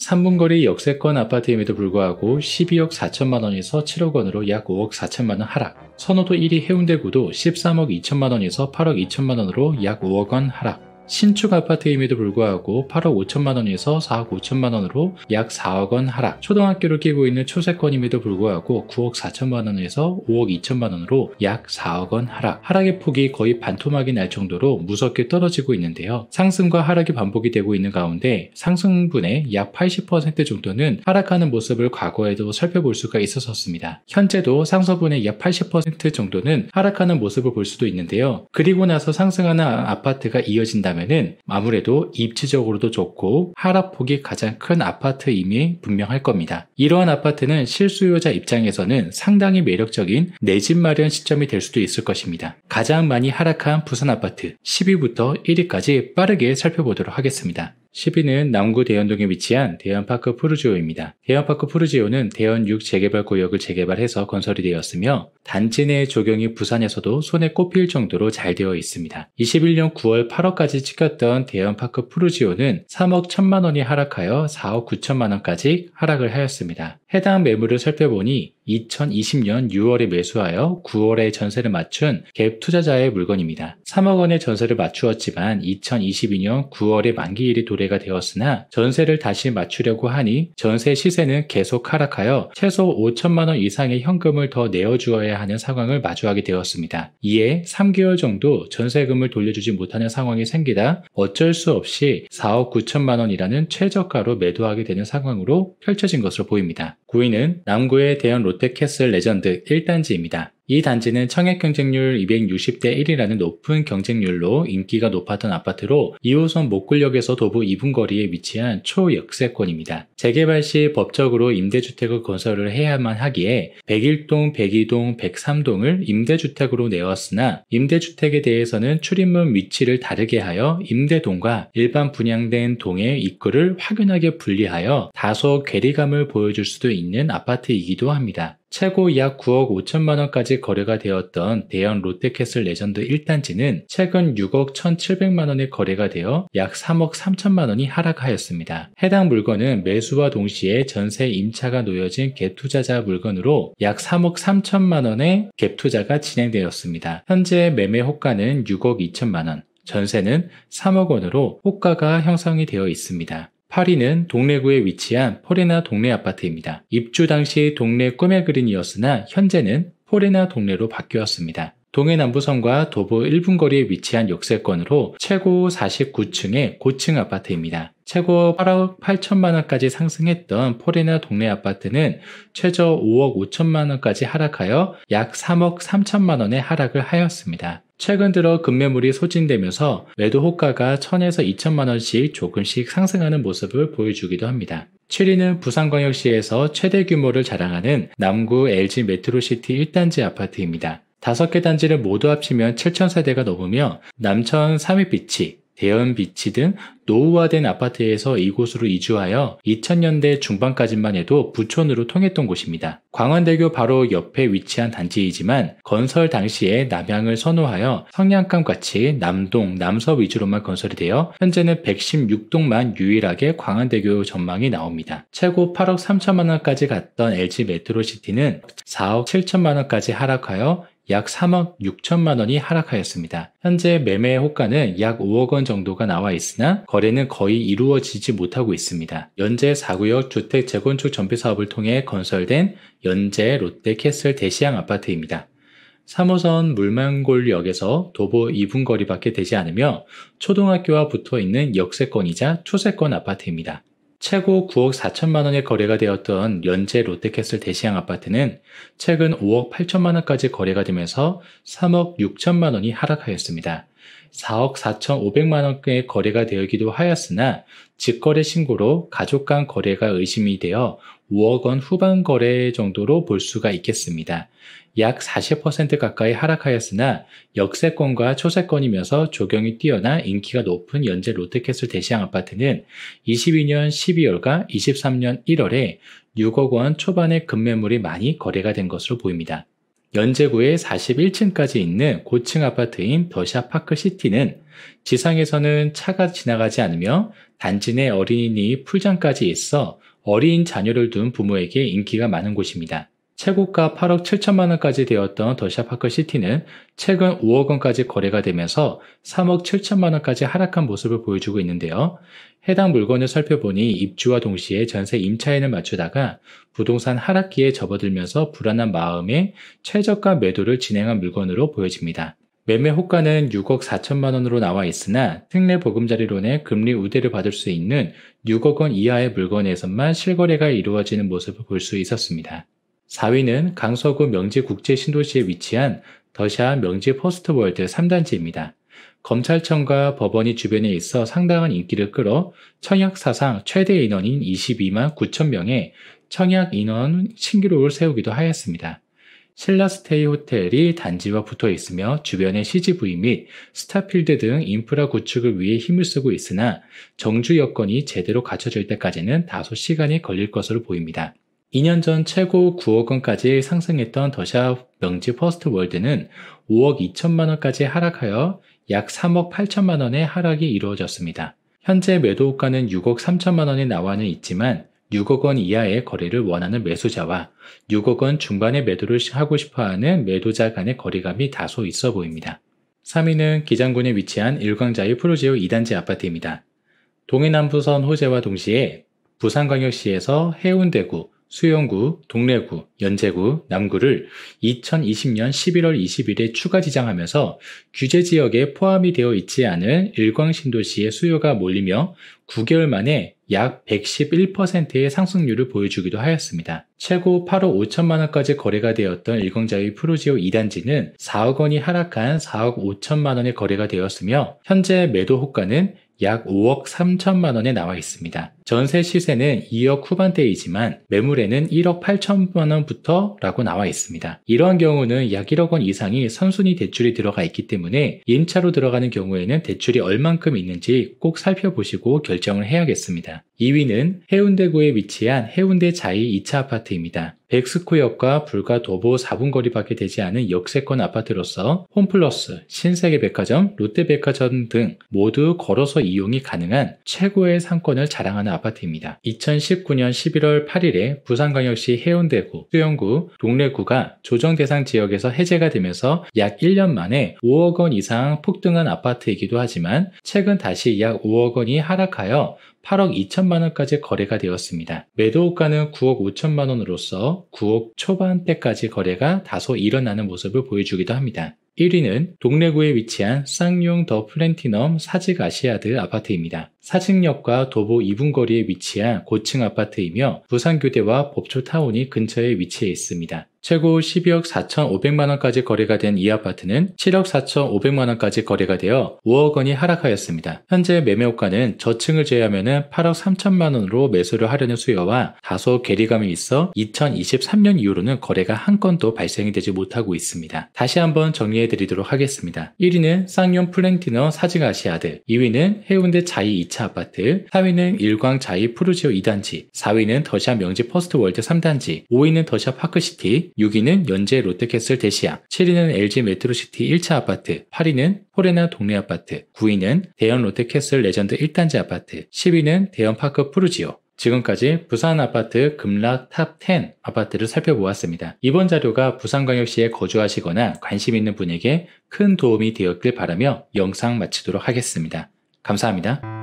3분거리 역세권 아파트임에도 불구하고 12억 4천만 원에서 7억 원으로 약 5억 4천만 원 하락. 선호도 1위 해운대구도 13억 2천만 원에서 8억 2천만 원으로 약 5억 원 하락. 신축 아파트임에도 불구하고 8억 5천만 원에서 4억 5천만 원으로 약 4억 원 하락. 초등학교를 끼고 있는 초세권임에도 불구하고 9억 4천만 원에서 5억 2천만 원으로 약 4억 원 하락. 하락의 폭이 거의 반토막이 날 정도로 무섭게 떨어지고 있는데요. 상승과 하락이 반복이 되고 있는 가운데 상승분의 약 80% 정도는 하락하는 모습을 과거에도 살펴볼 수가 있었습니다. 현재도 상승분의 약 80% 정도는 하락하는 모습을 볼 수도 있는데요. 그리고 나서 상승하는 아파트가 이어진다면 아무래도 입지적으로도 좋고 하락폭이 가장 큰 아파트임이 분명할 겁니다. 이러한 아파트는 실수요자 입장에서는 상당히 매력적인 내 집 마련 시점이 될 수도 있을 것입니다. 가장 많이 하락한 부산 아파트 10위부터 1위까지 빠르게 살펴보도록 하겠습니다. 10위는 남구 대연동에 위치한 대연파크 푸르지오입니다. 대연파크 푸르지오는 대연 6 재개발 구역을 재개발해서 건설이 되었으며 단지 내 조경이 부산에서도 손에 꼽힐 정도로 잘 되어 있습니다. 21년 9월 8월까지 찍혔던 대연파크 푸르지오는 3억 1천만 원이 하락하여 4억 9천만 원까지 하락을 하였습니다. 해당 매물을 살펴보니 2020년 6월에 매수하여 9월에 전세를 맞춘 갭 투자자의 물건입니다. 3억 원의 전세를 맞추었지만 2022년 9월에 만기일이 도래가 되었으나 전세를 다시 맞추려고 하니 전세 시세는 계속 하락하여 최소 5천만 원 이상의 현금을 더 내어주어야 하는 상황을 마주하게 되었습니다. 이에 3개월 정도 전세금을 돌려주지 못하는 상황이 생기다 어쩔 수 없이 4억 9천만 원이라는 최저가로 매도하게 되는 상황으로 펼쳐진 것으로 보입니다. 9위는 남구의 대연 롯데캐슬 레전드 1단지입니다. 이 단지는 청약 경쟁률 260대 1이라는 높은 경쟁률로 인기가 높았던 아파트로 2호선 목굴역에서 도보 2분 거리에 위치한 초역세권입니다. 재개발 시 법적으로 임대주택을 건설을 해야만 하기에 101동, 102동, 103동을 임대주택으로 내었으나 임대주택에 대해서는 출입문 위치를 다르게 하여 임대동과 일반 분양된 동의 입구를 확연하게 분리하여 다소 괴리감을 보여줄 수도 있는 아파트이기도 합니다. 최고 약 9억 5천만 원까지 거래가 되었던 대연 롯데캐슬 레전드 1단지는 최근 6억 1,700만 원에 거래가 되어 약 3억 3천만 원이 하락하였습니다. 해당 물건은 매수와 동시에 전세 임차가 놓여진 갭투자자 물건으로 약 3억 3천만 원의 갭투자가 진행되었습니다. 현재 매매 호가는 6억 2천만 원, 전세는 3억 원으로 호가가 형성이 되어 있습니다. 8위는 동래구에 위치한 포레나 동래 아파트입니다. 입주 당시 동래 꿈의 그린이었으나 현재는 포레나 동래로 바뀌었습니다. 동해남부선과 도보 1분 거리에 위치한 역세권으로 최고 49층의 고층 아파트입니다. 최고 8억 8천만 원까지 상승했던 포레나 동래 아파트는 최저 5억 5천만 원까지 하락하여 약 3억 3천만 원의 하락을 하였습니다. 최근 들어 급매물이 소진되면서 매도 호가가 1,000에서 2천만 원씩 조금씩 상승하는 모습을 보여주기도 합니다. 7위는 부산광역시에서 최대 규모를 자랑하는 남구 LG 메트로시티 1단지 아파트입니다. 5개 단지를 모두 합치면 7,000세대가 넘으며 남천 3위비치, 대연비치 등 노후화된 아파트에서 이곳으로 이주하여 2000년대 중반까지만 해도 부촌으로 통했던 곳입니다. 광안대교 바로 옆에 위치한 단지이지만 건설 당시에 남향을 선호하여 성냥감같이 남동, 남서 위주로만 건설이 되어 현재는 116동만 유일하게 광안대교 전망이 나옵니다. 최고 8억 3천만 원까지 갔던 LG 메트로시티는 4억 7천만 원까지 하락하여 약 3억 6천만 원이 하락하였습니다. 현재 매매 호가는 약 5억 원 정도가 나와 있으나 거래는 거의 이루어지지 못하고 있습니다. 연재 4구역 주택 재건축 전비 사업을 통해 건설된 연재 롯데캐슬 대시양 아파트입니다. 3호선 물만골역에서 도보 2분 거리밖에 되지 않으며 초등학교와 붙어 있는 역세권이자 초세권 아파트입니다. 최고 9억 4천만 원에 거래가 되었던 연재 롯데캐슬 대시양 아파트는 최근 5억 8천만 원까지 거래가 되면서 3억 6천만 원이 하락하였습니다. 4억 4,500만 원에 거래가 되기도 하였으나 직거래 신고로 가족 간 거래가 의심이 되어 5억 원 후반 거래 정도로 볼 수가 있겠습니다. 약 40% 가까이 하락하였으나 역세권과 초세권이면서 조경이 뛰어나 인기가 높은 연재 롯데캐슬 대시양 아파트는 22년 12월과 23년 1월에 6억 원 초반의 급매물이 많이 거래가 된 것으로 보입니다. 연제구에 41층까지 있는 고층 아파트인 더샵 파크시티는 지상에서는 차가 지나가지 않으며 단지 내 어린이 풀장까지 있어 어린 자녀를 둔 부모에게 인기가 많은 곳입니다. 최고가 8억 7천만 원까지 되었던 더샵 파크시티는 최근 5억 원까지 거래가 되면서 3억 7천만 원까지 하락한 모습을 보여주고 있는데요. 해당 물건을 살펴보니 입주와 동시에 전세 임차인을 맞추다가 부동산 하락기에 접어들면서 불안한 마음에 최저가 매도를 진행한 물건으로 보여집니다. 매매 호가는 6억 4천만 원으로 나와 있으나 특례 보금자리론의 금리 우대를 받을 수 있는 6억 원 이하의 물건에서만 실거래가 이루어지는 모습을 볼 수 있었습니다. 4위는 강서구 명지국제신도시에 위치한 더샵 명지 퍼스트월드 3단지입니다. 검찰청과 법원이 주변에 있어 상당한 인기를 끌어 청약 사상 최대 인원인 22만 9천 명의 청약 인원 신기록을 세우기도 하였습니다. 신라스테이 호텔이 단지와 붙어 있으며 주변에 CGV 및 스타필드 등 인프라 구축을 위해 힘을 쓰고 있으나 정주 여건이 제대로 갖춰질 때까지는 다소 시간이 걸릴 것으로 보입니다. 2년 전 최고 9억 원까지 상승했던 더샵 명지 퍼스트월드는 5억 2천만 원까지 하락하여 약 3억 8천만 원의 하락이 이루어졌습니다. 현재 매도 호가는 6억 3천만 원에 나와는 있지만 6억 원 이하의 거래를 원하는 매수자와 6억 원 중반의 매도를 하고 싶어하는 매도자 간의 거리감이 다소 있어 보입니다. 3위는 기장군에 위치한 일광자유 프로지오 2단지 아파트입니다. 동해남부선 호재와 동시에 부산광역시에서 해운대구, 수영구, 동래구, 연제구, 남구를 2020년 11월 20일에 추가 지정하면서 규제지역에 포함이 되어 있지 않은 일광신도시의 수요가 몰리며 9개월 만에 약 111%의 상승률을 보여주기도 하였습니다. 최고 8억 5천만 원까지 거래가 되었던 일광자유 프로지오 2단지는 4억 원이 하락한 4억 5천만 원에 거래가 되었으며 현재 매도 호가는 약 5억 3천만 원에 나와 있습니다. 전세 시세는 2억 후반대이지만 매물에는 1억 8천만 원부터 라고 나와 있습니다. 이러한 경우는 약 1억 원 이상이 선순위 대출이 들어가 있기 때문에 임차로 들어가는 경우에는 대출이 얼만큼 있는지 꼭 살펴보시고 결정을 해야겠습니다. 2위는 해운대구에 위치한 해운대 자이 2차 아파트입니다. 백스코역과 불과 도보 4분 거리밖에 되지 않은 역세권 아파트로서 홈플러스, 신세계백화점, 롯데백화점 등 모두 걸어서 이용이 가능한 최고의 상권을 자랑하는 아파트입니다. 2019년 11월 8일에 부산광역시 해운대구, 수영구, 동래구가 조정대상 지역에서 해제가 되면서 약 1년 만에 5억 원 이상 폭등한 아파트이기도 하지만 최근 다시 약 5억 원이 하락하여 8억 2천만 원까지 거래가 되었습니다. 매도 호가는 9억 5천만 원으로서 9억 초반대까지 거래가 다소 일어나는 모습을 보여주기도 합니다. 1위는 동래구에 위치한 쌍용 더 플래티넘 사직 아시아드 아파트입니다. 사직역과 도보 2분 거리에 위치한 고층 아파트이며 부산교대와 법초타운이 근처에 위치해 있습니다. 최고 12억 4,500만 원까지 거래가 된 이 아파트는 7억 4,500만 원까지 거래가 되어 5억 원이 하락하였습니다. 현재 매매 호가는 저층을 제외하면 8억 3천만 원으로 매수를 하려는 수요와 다소 괴리감이 있어 2023년 이후로는 거래가 한 건도 발생이 되지 못하고 있습니다. 다시 한번 정리해 드리도록 하겠습니다. 1위는 쌍용 플래티넘 사직 아시아드, 2위는 해운대 자이 2차 아파트, 4위는 일광 자이 프루지오 2단지, 4위는 더샵 명지 퍼스트월드 3단지, 5위는 더샵 파크시티, 6위는 연제 롯데캐슬 대시아, 7위는 LG 메트로시티 1차 아파트, 8위는 포레나 동래 아파트, 9위는 대형 롯데캐슬 레전드 1단지 아파트, 10위는 대형 파크 프루지오. 지금까지 부산 아파트 급락 탑 10 아파트를 살펴보았습니다. 이번 자료가 부산광역시에 거주하시거나 관심 있는 분에게 큰 도움이 되었길 바라며 영상 마치도록 하겠습니다. 감사합니다.